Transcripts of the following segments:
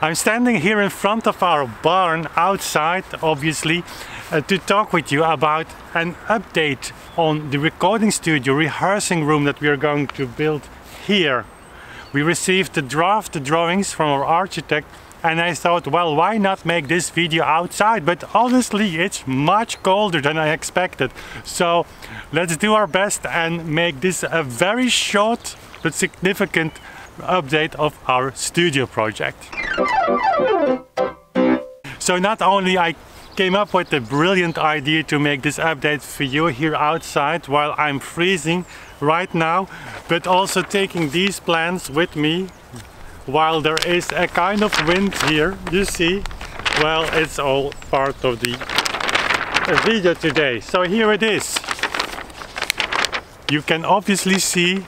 I'm standing here in front of our barn outside, obviously, to talk with you about an update on the recording studio, rehearsing room that we are going to build here. We received the draft drawings from our architect, and I thought, well, why not make this video outside? But honestly, it's much colder than I expected. So let's do our best and make this a very short but significant update of our studio project. So not only I came up with the brilliant idea to make this update for you here outside while I'm freezing right now, but also taking these plans with me while there is a kind of wind here, you see. Well, it's all part of the video today. So here it is. You can obviously see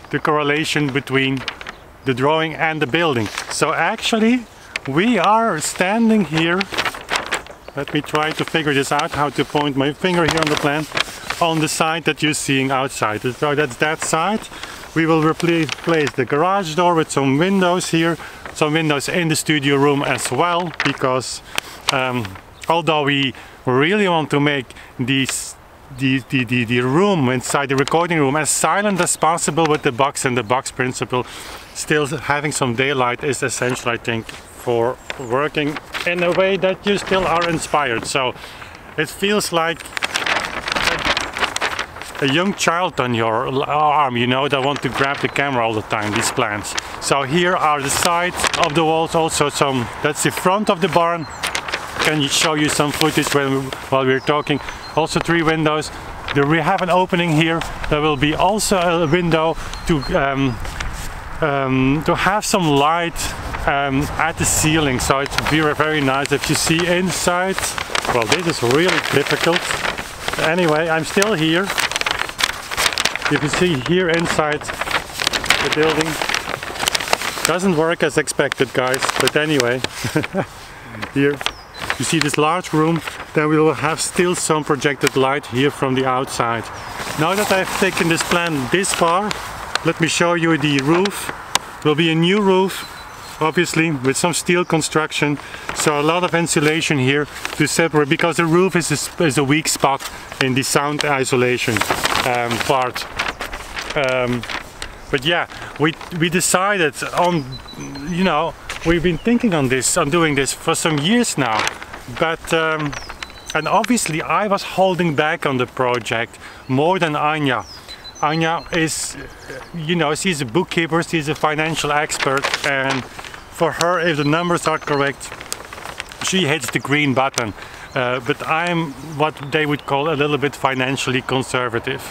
the correlation between the drawing and the building. So actually we are standing here. Let me try to figure this out, how to point my finger here on the plan, on the side that you're seeing outside. So that's that side. We will replace the garage door with some windows here, some windows in the studio room as well, because although we really want to make the room inside the recording room as silent as possible with the box and the box principle, still having some daylight is essential, I think, for working in a way that you still are inspired. So it feels like a young child on your arm, you know, that want to grab the camera all the time, these plans. So here are the sides of the walls, also some, that's the front of the barn. Can show you some footage while we're talking. Also 3 windows. We have an opening here. There will be also a window to have some light at the ceiling. So it's very, very nice. If you see inside, well, this is really difficult. Anyway, I'm still here. You can see here inside the building. Doesn't work as expected, guys, but anyway. Here you see this large room. Then we will have still some projected light here from the outside. Now that I've taken this plan this far, let me show you the roof. It will be a new roof, obviously, with some steel construction. So a lot of insulation here to separate, because the roof is a weak spot in the sound isolation part. But yeah, we decided on, you know, we've been thinking on doing this for some years now, but and obviously I was holding back on the project more than Anja. Anja is, you know, she's a bookkeeper, she's a financial expert, and for her, if the numbers are correct, she hits the green button. But I'm what they would call a little bit financially conservative.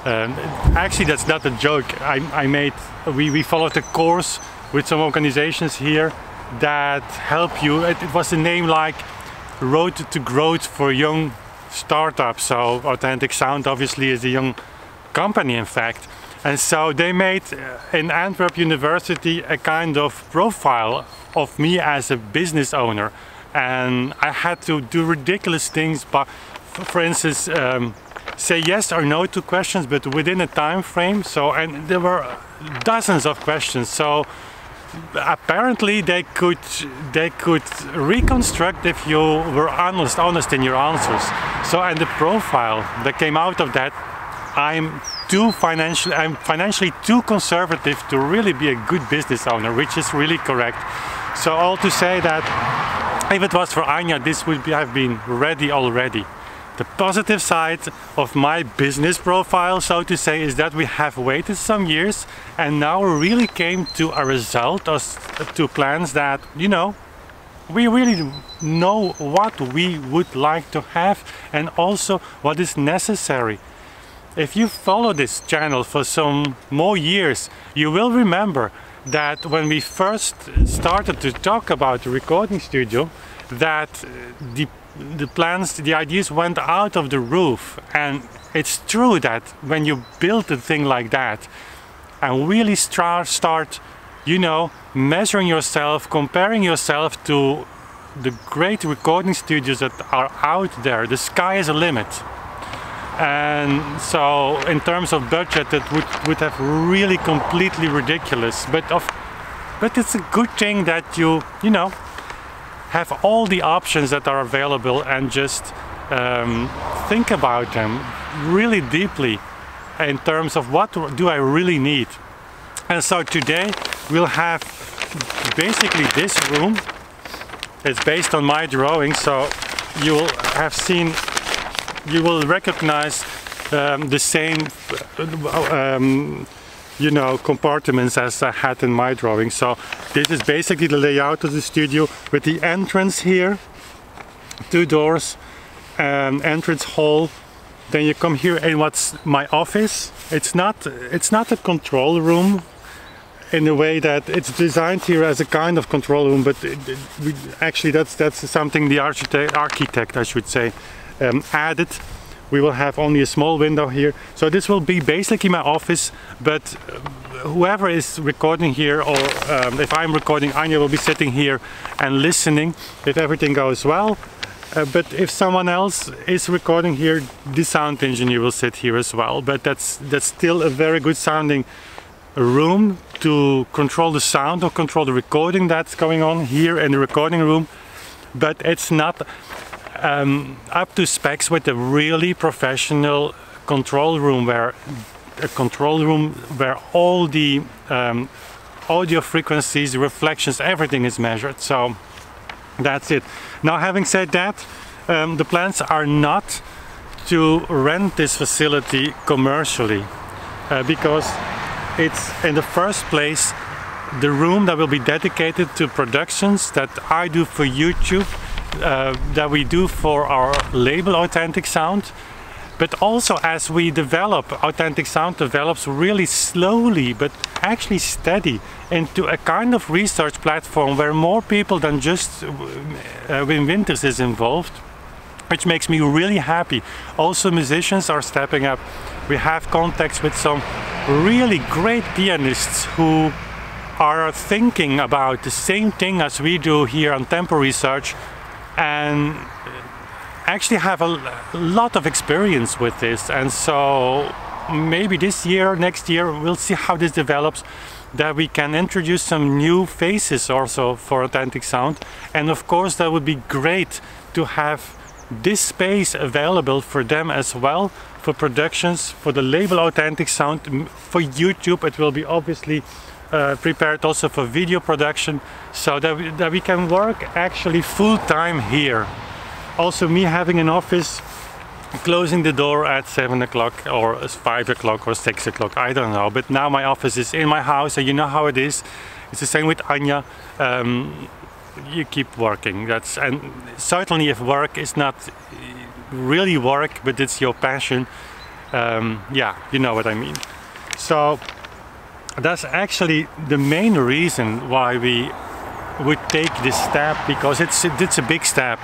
Actually, that's not a joke. We followed a course with some organizations here that help you. It was a name like Road to Growth for Young Startups. So Authentic Sound obviously is a young company, in fact. And so they made in Antwerp University a kind of profile of me as a business owner. And I had to do ridiculous things, but for instance, say yes or no to questions, but within a time frame. So, and there were dozens of questions. So apparently they could reconstruct if you were honest in your answers. So, and the profile that came out of that, I'm financially too conservative to really be a good business owner, which is really correct. So all to say that if it was for Anja, this would have been ready already. The positive side of my business profile, so to say, is that we have waited some years and now really came to a result, to plans that, you know, we really know what we would like to have and also what is necessary. If you follow this channel for some more years, you will remember that when we first started to talk about the recording studio, that the plans, the ideas went out of the roof. And it's true that when you build a thing like that and really start, you know, measuring yourself, comparing yourself to the great recording studios that are out there, the sky is a limit. And so in terms of budget, it would have really completely ridiculous. But but it's a good thing that you know, have all the options that are available and just think about them really deeply in terms of what do I really need. And so today we'll have basically this room. It's based on my drawing, so you will have seen, you will recognize the same you know, compartments as I had in my drawing. So this is basically the layout of the studio with the entrance here, 2 doors, entrance hall. Then you come here in what's my office. It's not a control room in a way that it's designed here as a kind of control room, but actually that's something the architect I should say added. We will have only a small window here, so this will be basically my office, but whoever is recording here, or if I'm recording, Anja will be sitting here and listening if everything goes well. But if someone else is recording here, the sound engineer will sit here as well. But that's still a very good sounding room to control the sound or control the recording that's going on here in the recording room. But it's not up to specs with a really professional control room, where all the audio frequencies, reflections, everything is measured. So that's it. Now, having said that, the plans are not to rent this facility commercially, because it's in the first place the room that will be dedicated to productions that I do for YouTube, that we do for our label Authentic Sound. But also, as we develop, Authentic Sound develops really slowly but actually steady into a kind of research platform where more people than just Wim Winters is involved, which makes me really happy. Also, musicians are stepping up. We have contacts with some really great pianists who are thinking about the same thing as we do here on Tempo Research, and actually have a lot of experience with this. And so maybe this year, next year, we'll see how this develops, that we can introduce some new faces also for Authentic Sound. And of course that would be great to have this space available for them as well, for productions, for the label Authentic Sound. For YouTube it will be obviously prepared also for video production, so that we can work actually full-time here. Also, me having an office, closing the door at 7 o'clock or 5 o'clock or 6 o'clock, I don't know. But now my office is in my house, and you know how it is. It's the same with Anja. You keep working. And certainly if work is not really work, but it's your passion, yeah, you know what I mean. So that's actually the main reason why we would take this step, because it's a big step.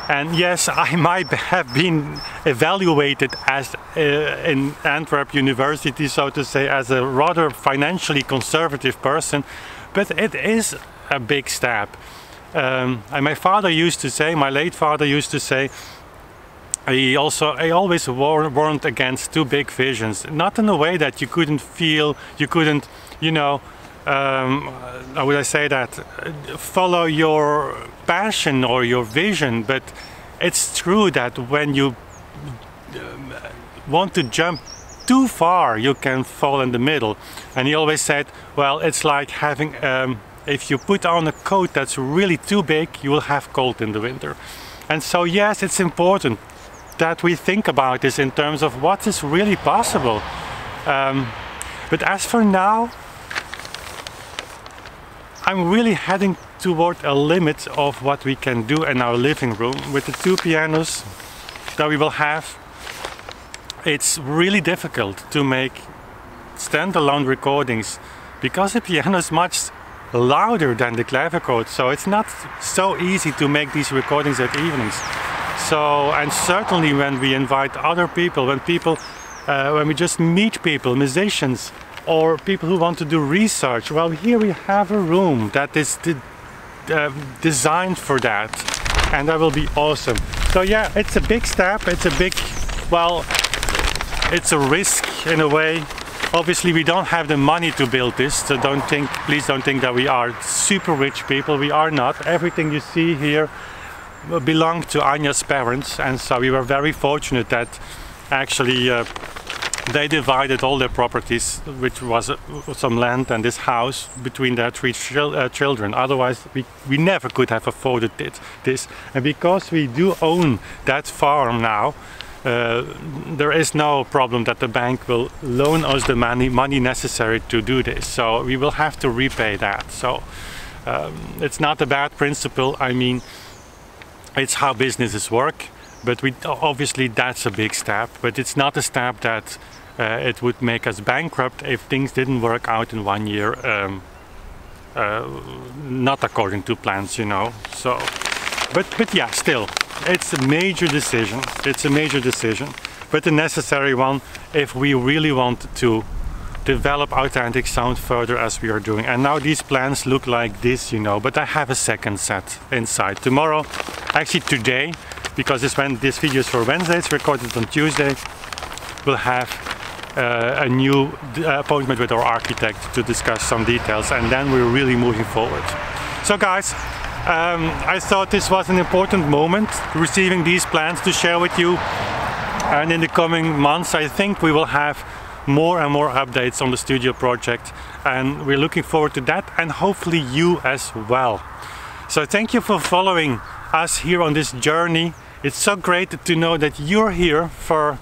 And yes, I might have been evaluated as in Antwerp University, so to say, as a rather financially conservative person, but it is a big step. And my father used to say, my late father used to say, he always warned against too big visions. Not in a way that you couldn't feel, you couldn't, you know, how would I say that, follow your passion or your vision. But it's true that when you want to jump too far, you can fall in the middle. And he always said, well, it's like having, if you put on a coat that's really too big, you will have cold in the winter. And so yes, it's important that we think about this in terms of what is really possible. But as for now, I'm really heading toward a limit of what we can do in our living room with the 2 pianos that we will have. It's really difficult to make standalone recordings because the piano is much louder than the clavichord, so it's not so easy to make these recordings at evenings. So, and certainly when we invite other people, when we just meet people, musicians, or people who want to do research, well, here we have a room that is designed for that, and that will be awesome. So yeah, it's a big step, it's a big, well, it's a risk in a way, Obviously we don't have the money to build this, so please don't think that we are super rich people. We are not. Everything you see here belonged to Anja's parents, and so we were very fortunate that actually they divided all their properties, which was some land and this house, between their three children. Otherwise we never could have afforded this. And because we do own that farm now, there is no problem that the bank will loan us the money necessary to do this. So we will have to repay that. So it's not a bad principle. I mean, it's how businesses work. But obviously that's a big step, but it's not a step that it would make us bankrupt if things didn't work out in 1 year, not according to plans, you know. So, but yeah, still, it's a major decision. It's a major decision, but a necessary one if we really want to develop Authentic Sound further as we are doing. And now these plans look like this, you know, but I have a second set inside. Tomorrow, actually today, because this video is for Wednesday, it's recorded on Tuesday, we'll have a new appointment with our architect to discuss some details, and then we're really moving forward. So guys, I thought this was an important moment, receiving these plans to share with you, and in the coming months I think we will have more and more updates on the studio project, and we're looking forward to that, and hopefully you as well. So thank you for following us here on this journey. It's so great to know that you're here for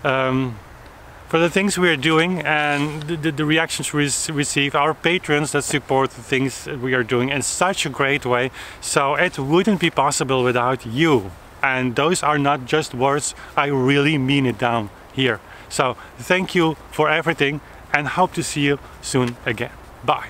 the things we are doing and the reactions we receive, our patrons that support the things we are doing in such a great way. So it wouldn't be possible without you. And those are not just words, I really mean it down here. So thank you for everything, and hope to see you soon again. Bye.